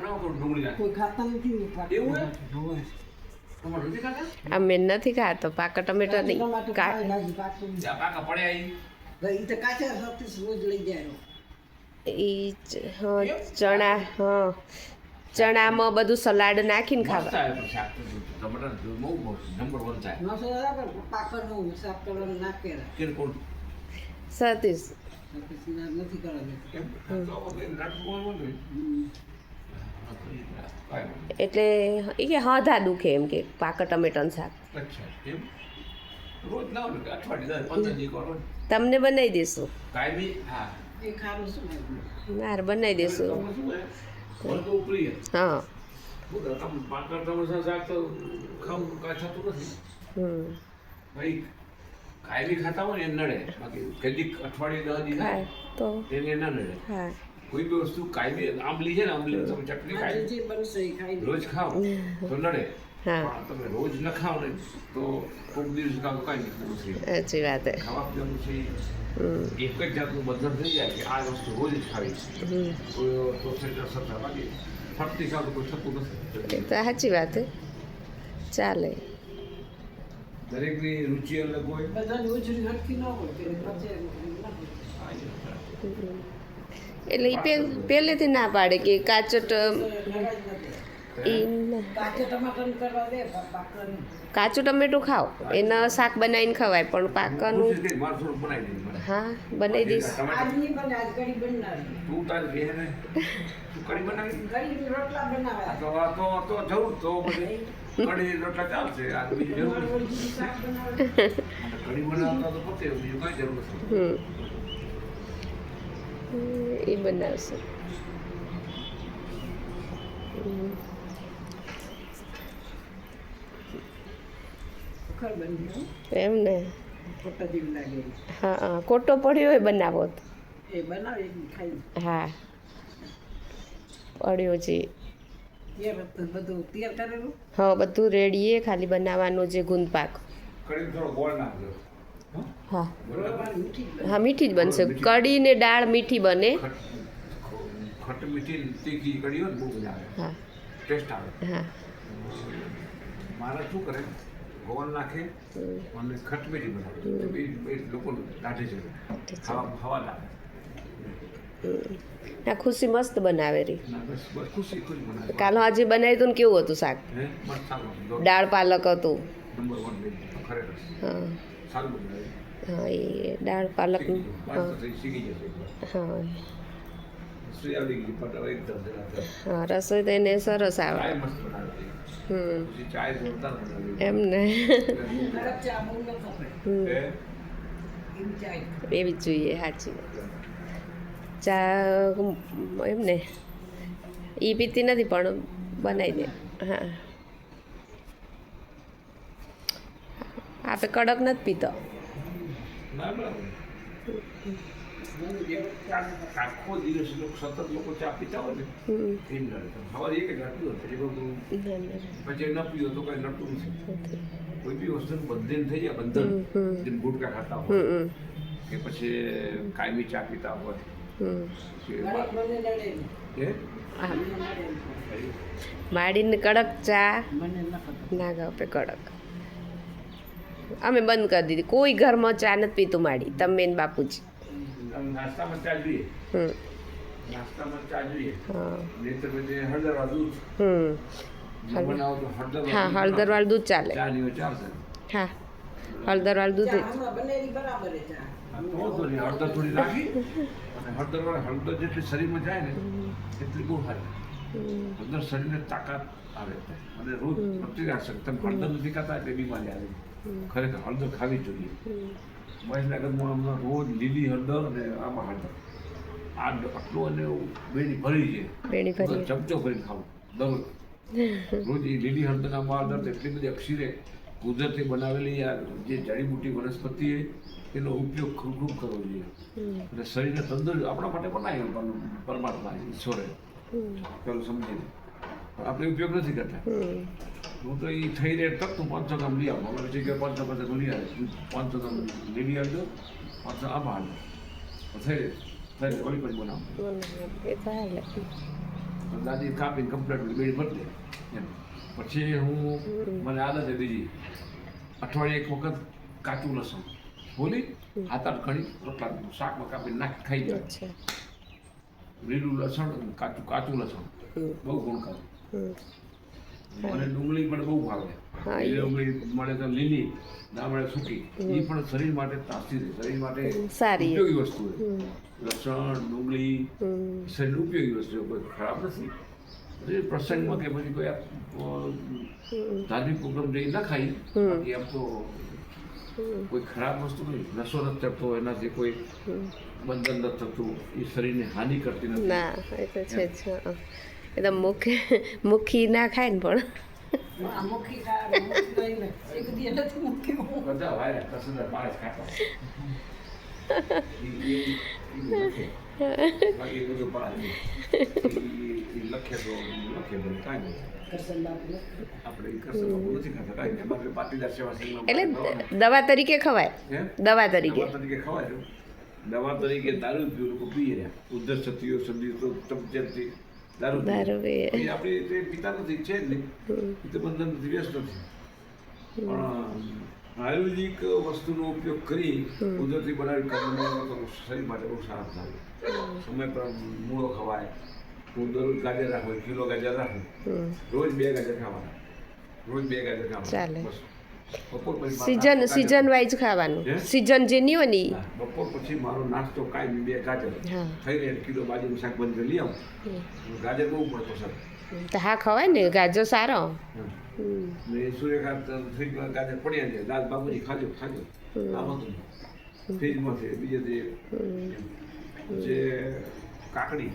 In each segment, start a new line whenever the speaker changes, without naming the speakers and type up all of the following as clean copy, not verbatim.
કોઈ ખાતા નથી ને પાકા
એવું હે?
હોય.
તમારે નથી ખાતા?
અમે નથી ખાતો પાકા ટમેટા નહીં
ટમાટર ખાય નાખી પાકું.
ત્યાં પાકા પડ્યા ઈ.
ભાઈ, ઈ તો કાચા સતીશ રોજ લઈ જાય.
ચણા ચણામાં બધું સલાડ નાખીને
મસ્ત
ખાવા
આવે પણ શાક તો ટમાટર બહુ નંબર 1 થાય.
મસાલા રાખે, પાકરનું શાક કરવાનું નાખે.
કે કોણ
સતીશ
પછી ના નથી કરવાનું.
કેમ તો હવે નાટકું હોય ને.
એટલે એ કે હાથા દુખે એમ કે પાકા ટમેટાનું શાક
અચ્છા એમ રોજ ના હોય કે અઠવાડિયે 15 દી કરો ને.
તમને બનાવી દઈશું
કાયમી હા
એ ખારું શું લાગ્યું?
મારે બનાવી દઈશું
તમે શું હે મને તો પ્રિય
હા
પાકા ટમાટર શાક તો ખાવું કાંઈ થતું નથી ભાઈ કાયમી ખાતા હોય ને એ નડે બાકી કદી અઠવાડિયે 10 દી
ખાય તો
એને ના નડે
હા
કોઈ બી વસ્તુ કાયમી આંબલી છે ને આંબલી તમે ચટણી
આજે
ખાય
જે બનશે એ ખાઈ
રોજ ખાઓ તો નડે
હા
પણ તમે રોજ ન ખાઓ ને તો કોઈક દિવસ ખાવ કાંઈ નહીં નથી
સાચી વાત હે
ખાવા પીવાનું છે એક જ જાતનું બંધન થઈ જાય કે આ વસ્તુ રોજ જ ખાવી છે તો સત્તા બાકી ફરતી ખાવ તો કોઈ થતું
એ
નથી
તો સાચી વાત હે ચાલે
દરેકની રુચિ અલગ હોય
બધાની ઉજળી હરખી ન હોય કે પછી ના હોય.
એટલે એ પહેલેથી ના પાડે કે કાચટ
કાચા ટમાટર કરવા દે પાકવાનું.
કાચું ટમેટું ખાઓ એના શાક બનાવીને ખવાય પણ પાકાનું
કોશિશ કરી મારે થોડું બનાવી દે મને.
હા બનાવી દઈશ
આજ નહીં બને, આજ કઢી બનાવી.
તું તારી બહેને તું કઢી બનાવી
કઢી રોટલા બનાવ્યા.
તો જરૂર તો બધી કઢી રોટલા ચાલશે આ તો બીજી જરૂર નથી.
રોટલી શાક બનાવે.
કઢી બનાવતા તો પતે બીજું કાંઈ જરૂર નથી
એ બનાવશે
ખર બની ગયું.
એમ ને
ખોટા જેવી લાગે.
હા કોટો પડ્યો હોય બનાવો તો
એ બનાવે એ ખાઈ.
હા પડ્યો છે
બધું તૈયાર કરેલું.
હા બધું રેડી એ ખાલી બનાવવાનું જે ગુંદપાક
કઢી થોડો ગોળ નાખજો
હા
બરાબર
મીઠી જ
હા મીઠી જ બનશે કઢી ને દાળ મીઠી બને
ખટ મીઠી તીખી કઢી હોય ને બહુ મજા આવે
હા
ટેસ્ટ આવે
હા
મારા શું કરે ગોળ નાખે અને ખટ મીઠી બનાવે એ લોકો દાઢે છે ખાવા લાગે
હા ખુશી મસ્ત બનાવે રહી
ના બસ બસ ખુશી ખુશ બનાવે
કાલ આજે બનાવ્યું હતું ને કેવું હતું શાક
હે મસ્ત સારું
દાળ પાલક હતું
નંબર 1 ખરેખર
હા
સારું બનાવે
હા એ દાળ પાલકનું
શીખી જશે
હા
રસોઈ આવડી ગઈ પણ હવે એકદમ જરા
હા રસોઈ તો એને સરસ આવે
ચાય મસ્ત બનાવે પછી ચાય જોરદાર બનાવે
એમ ને
કડક ચા બહુ ન ખપે.
હે
એવી ચાય.
એવી જ જોઈએ સાચી વાત ચા એમ ને એ પીતી નથી પણ બનાવી દે હા આપે કડક નથી પીતો
ના બરાબર આખો દિવસ સતત લોકો ચા પીતા હોય ને એ નડે સવારે એક જ આટલું પછી બધું પછી ન પીવો તો કઈ નડતું નથી કોઈ બી વસ્તુ બંધન થઈ જાય બંધન જેમ ગુટકા ખાતા હોય કે પછી કાયમી ચા પીતા હોય
કડક મને નડે નહીં.
કે
માડીને કડક ચા
મને ન ખબર.
ના ગપે કડક અમે બંધ કરી દીધી કોઈ ઘરમાં ચા નથી પીતું માડી તમે ને બાપુજી
નાસ્તામાં ચા જોઈએ નાસ્તામાં ચા જોઈએ
હા
નહીં તો પછી હળદર દૂધ બનાવો તો હળદર
હા હળદરવાળું દૂધ ચાલે
ચા નહીં ચાલશે
હા હળદરવાળું દૂધ
ચા હમણાં બનેલી બરાબર છે ચા.
હળદર થોડી નાખી અને હળદર જેટલી શરીરમાં જાય ને એટલી બહુ સારી હળદર શરીરને તાકાત આવે અને રોજ પ્રતિકાર શક્તિ તમે હળદર નથી ખાતા એટલે બીમારી આવે ખરેખર હળદર ખાવી જોઈએ મહેશના ઘરમાં હમણાં રોજ લીલી હળદર અને આમાં હળદર આ આટલું અને બેની ભરી છે
બેણી ભરી
ચમચો ભરીને ખાવું દરરોજ રોજ એ લીલી હળદર આમાં હળદર એટલી બધી અક્ષીરે કુદરતી બનાવેલી આ જે જડીબુટી વનસ્પતિ એનો ઉપયોગ ખૂબ કરવો જોઈએ અને શરીરને તંદુરસ્ત આપણા માટે બનાવ્યું પરમાત્મા ઈશ્વરે પેલું સમજીને પણ આપણે ઉપયોગ નથી કરતા હું તો એ થઈ રહે તક તું 500 ગ્રામ લઈ આવું અમે પછી કે 500 લઈ આવે 500 ગ્રામ લીલી આવજો 500 આમાં હાલ થઈ રહે ઓલી પછી બનાવું
એ તો હાલે
દાદી કાપીને કમ્પ્લેટ બેડ ભરી દે એમ. પછી હું મને આદત છે બીજી, અઠવાડિયે એક વખત કાચું લસણ બોલી હાથ આઠ ઘણી રોટલા શાકમાં કાપીને નાખી ખાઈ જાય.
અચ્છા.
લીલું લસણ અને કાચું લસણ બહુ ગુણકારી. મને ડુંગળી પણ બહુ ભાવે.
હા,
લીલી ડુંગળી મળે તો લીલી, ના મળે સૂકી. એ પણ શરીર માટે તાસીર છે, શરીર માટે
સારી
ઉપયોગી વસ્તુ છે. લસણ ડુંગળી શરીર ઉપયોગી વસ્તુ છે, કોઈ ખરાબ નથી. પછી પ્રસંગમાં કે પછી કોઈ ધાર્મિક પ્રોગ્રામ જઈ ના ખાઈ, બાકી આમ તો કોઈ ખરાબ વસ્તુ નહીં. નશો નથી ચડતો, એનાથી કોઈ બંધન નથી થતું, એ શરીરને હાનિ કરતી નથી.
ના એ તો છે જ. હા. એ તો મુખી ના ખાય ને પણ
આ મુખી ખા મુખી લઈને એક દી નથી મુખી હું
બધા વાયરા કસંદર બાળક ખાતા. બાકી બધું બાળક લખે તો લખે બધું કાંઈ નહીં.
કરસન બાપુ
આપણે કરસન બાપુ નથી ખાતા, કાંઈ નહીં. બાકી પાટીદાર સેવા સંઘમાં
એટલે દવા તરીકે ખવાય.
હે?
દવા તરીકે.
દવા તરીકે ખવાય છે. દવા તરીકે દારૂ પીવું લોકો પી રહ્યા. ઉધર સતીઓ સદી તો ચમચેથી દારૂ
દારૂ પીએ.
આપણે તે પિતા નથી, છે જ નહીં. એ તો બંધન નથી, વ્યસ્ત નથી. પણ આયુર્વેદિક વસ્તુનો ઉપયોગ કરી કુદરતી બનાવી તો શરીર માટે બહુ સારા થાય. સમય પર મૂળો ખવાય. હું દરરોજ ગાજર રાખું, કિલો ગાજર રાખું, રોજ 2 ગાજર ખાવાના, રોજ 2 ગાજર ખાવાના.
ચાલે.
બસ. બપોર પછી
સીઝન વાઇઝ ખાવાનું. સીઝન જે નહીં હોય ને ઈ.
બપોર પછી મારો નાસ્તો કાંઈ 2 ગાજર
હા.
ખાઈને 1 કિલો બાજુનું શાક બંધ લઈ આવું. ગાજર બહુ પણ પસંદ.
તો હા ખવાય ને, ગાજર સારો.
ને સૂર્યકાંત થઈ ગયો, ગાજર પડ્યા છે, દાદ બાબુજી ખાજો ખાજો. આમ હતું ફ્રીજમાં છે. બીજે જે કાકડી,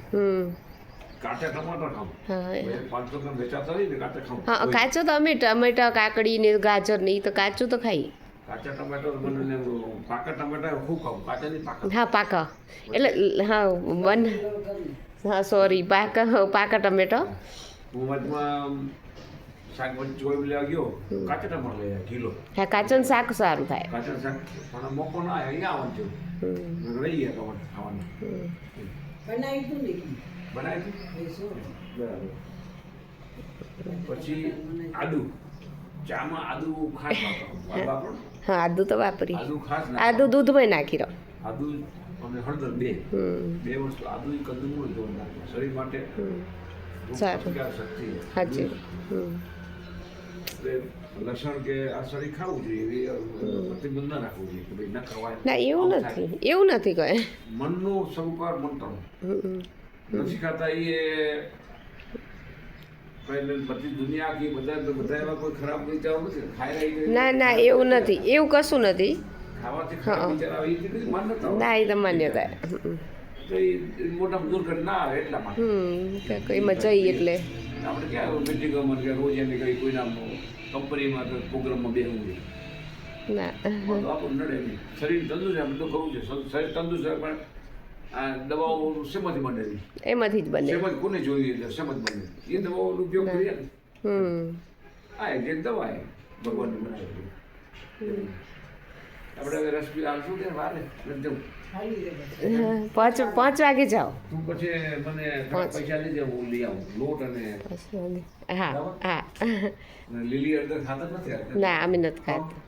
કાચા ટમાટર ખાવ.
હા
500 ગ્રામ વેચાતા હોય ને કાચા ખાવ.
હા કાચો તો અમે ટમેટા કાકડી ને ગાજર ને ઈ તો કાચું તો ખાઈ.
કાચા ટમાટર મને પાકા ટમાટર ખૂબ ખાવ, કાચા નહીં પાકા.
હા પાકા એટલે હા હા સોરી પાકા ટમેટો.
હું વચમાં શાકભાજી ચોળી લેવા ગયો, કાચા ટમાટર લઈ આવ્યા કિલો.
હા કાચું શાક સારું થાય.
કાચા શાક પણ મોકો ના આવે, અહીંયા આવવાનું છે. રહી ગયા ટમાટર ખાવાના.
બનાવી તું નહીં
બનાવી
બેસો
બરાબર. પછી આદુ, ચામાં આદુ ખાસ વાપરો.
હા આદુ તો વાપરી.
આદુ ખાસ
આદુ દૂધમાં નાખી રહો.
આદુ અને હળદર બે વસ્તુ. આદુ કદમૂળ જોરદાર શરીર માટે
સારું.
શક્તિ
સાચી.
લસણ કે આ શરીર ખાવું જોઈએ, પ્રતિબંધ ના રાખવું જોઈએ કે ભાઈ ન ખવાય.
ના એવું નથી, એવું નથી કહે.
મનનો સંસ્કાર મંત્રનો નથી ખાતા. એ બધી દુનિયા કે બધા એવા કોઈ ખરાબ વિચારો નથી ખાઈ.
ના એવું નથી, એવું કશું નથી.
ખાવાથી ખરાબ વિચાર આવે એ કદી માન્યતા હોય.
ના એ તો માન્યતા.
તો એ મોટા દુર્ઘટના ના આવે એટલા માટે.
એમાં જઈ એટલે
આપણે ક્યાં મિટિંગોમાં કે રોજ એને કઈ કોઈના કંપનીમાં કે પ્રોગ્રામમાં બેસવું જોઈએ.
ના
આપણને નડે નહીં. શરીર તંદુરસ્ત આપણે તો કહું છે, શરીર તંદુરસ્ત પણ આ દવાઓ શેમાંથી બને છે?
એમાંથી જ બને.
શેમાં કોને જોઈએ છે શેમાં બને એ દવાઓનો ઉપયોગ કરીએ ને. હા જે દવા એ ભગવાનને બનાવી. આપણે હવે રસ પી આવશું કે વારે નથી જવું.
5 વાગે જાઓ.
તું પછી મને પૈસા લઈ જાવ, હું લઈ આવું લોટ અને
હા હા
લીલી હળદર ખાતા નથી.
ના અમે નથી ખાતા.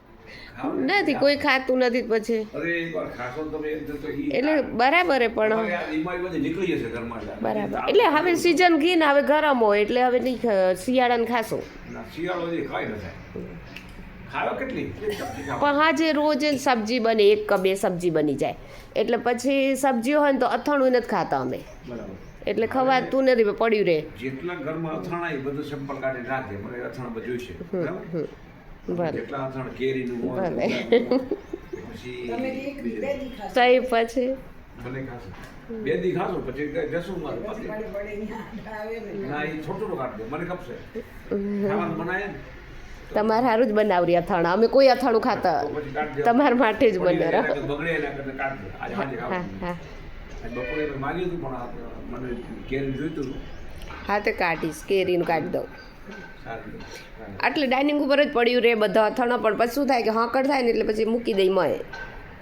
નથી કોઈ ખાતું નથી પછી.
અરે એકવાર ખાશો તમે તો
એટલે બરાબર પણ
બીમારી બધી નીકળી જશે ઘરમાં.
બરાબર એટલે હવે સિઝન ગઈ ને હવે ગરમ હોય એટલે હવે નહીં શિયાળાને ખાશું.
શિયાળો જે ખાઈ ન થાય. ખાવા કેટલી
પણ હા જે રોજ સબ્જી બને 1 કે 2 સબ્જી બની જાય એટલે પછી સબ્જીઓ હોય ને તો અથાણું નથી ખાતા અમે.
બરાબર.
એટલે ખવાતું નથી, પડ્યું રહે.
જેટલા ઘરમાં અથાણા એ બધું સેમ્પલ કાઢીને રાખે. મને અથાણા બધું જોઈશે.
ભલે
જેટલા અથાણા કેરીનું હોય
ભલે
પછી
તમે એક બે દી ખાશો
તઈ પછી
ભલે ખાશો 2 દી ખાશો પછી જશું મારે
પછી
પાછી.
પડે પડે આવે ને
ના એ થોડું કાઢ દે, મને કપશે. ખાવાનું બનાવે ને
તમારે સારું જ બનાવરી અથાણા. અમે કોઈ અથાણું ખાતા
તો પછી કાઢ દે.
તમારા માટે જ બને.
બગડે એના કરતા કાઢ દે. આજે સાંજે
હા
ખાવાનું.
હા
આજ બપોરે મેં માંગ્યું હતું પણ મને કેરી જોઈતું હતું.
હા તો કાઢીશ, કેરીનું કાઢી દઉં.
સારું.
એટલે ડાઇનિંગ ઉપર જ પડ્યું રહે બધા અથાણા. પણ પછી શું થાય કે હાંકડ થાય ને એટલે પછી મૂકી દઈ મય.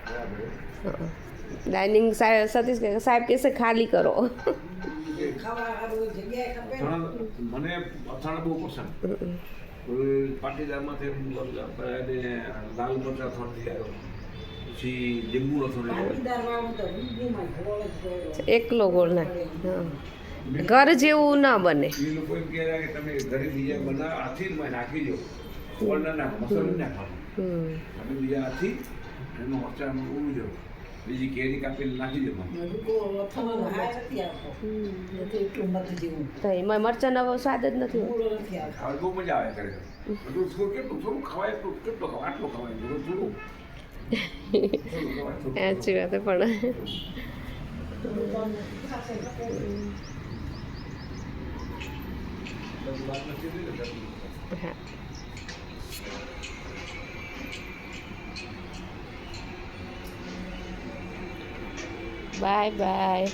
બરાબર.
ડાઇનિંગ સતીશ કે સાહેબ કહેશે ખાલી કરો.
ખાવા હારું જગ્યાએ ખપે ને.
મને અથાણા બહુ પસંદ. પાટીદારમાંથી લાલ મરચાં અથાણું લઈ આવ્યો, પછી લીંબુ અથાણું લઈ આવ્યો.
પાટીદારમાં તો લીંબુમાં ગોળ જ ગોળ.
એકલો ગોળ નાખે હા ઘર જેવું ના બને
એ લોકો એમ કહે કે તમે ઘરે બીજા બનાવ હાથી નાખી દો, ગોળ ના નાખો, મસાલો ના નાખો. તમે બીજા હાથી એમાં મરચાં ઉડી જાઓ, બીજી કેરી કાપીને નાખી દો.
હજુ ગોળ અથાણાનો હાય નથી આવતો. નથી એટલું મત જેવું.
તો એમાં મરચાંનો સ્વાદ જ નથી હોતો.
ગોળ નથી આવતો.
ખાવા બહુ મજા આવે ખરેખર. બધું થોડું થોડું ખવાય, કેટલું ખવાય, આટલું ખવાય, થોડું
સાચી વાત પણ હા બાય બાય